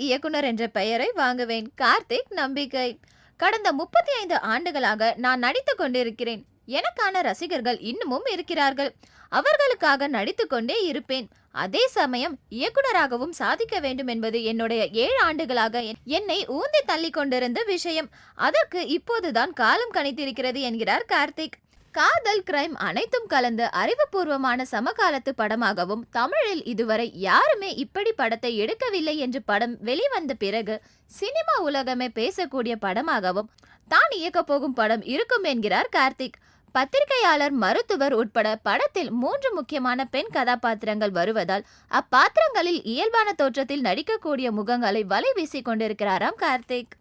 இயக்குனர் என்ற பெயரை வாங்குவேன். கார்த்திக் நம்பிக்கை. கடந்த 35 ஆண்டுகளாக நான் நடித்துக் கொண்டிருக்கிறேன். எனக்கான ரசிகர்கள் இன்னமும் இருக்கிறார்கள். அவர்களுக்காக நடித்துக் கொண்டே இருப்பேன். அதே சமயம் இயக்குனராகவும் சாதிக்க வேண்டும் என்பது என்னுடைய 7 ஆண்டுகளாக என்னை ஊந்தி தள்ளி கொண்டிருந்த விஷயம். அதற்கு இப்போதுதான் காலம் கணித்திருக்கிறது என்கிறார் கார்த்திக். காதல், கிரைம் அனைத்தும் கலந்த அறிவுபூர்வமான சமகாலத்து படமாகவும், தமிழில் இதுவரை யாருமே இப்படி படத்தை எடுக்கவில்லை என்று படம் வெளிவந்த பிறகு சினிமா உலகமே பேசக்கூடிய படமாகவும் தான் இயக்க போகும் படம் இருக்கும் என்கிறார் கார்த்திக். பத்திரிகையாளர், மருத்துவர் உட்பட படத்தில் 3 முக்கியமான பெண் கதாபாத்திரங்கள் வருவதால் அப்பாத்திரங்களில் இயல்பான தோற்றத்தில் நடிக்கக்கூடிய முகங்களை வலை வீசிக் கொண்டிருக்கிறாராம் கார்த்திக்.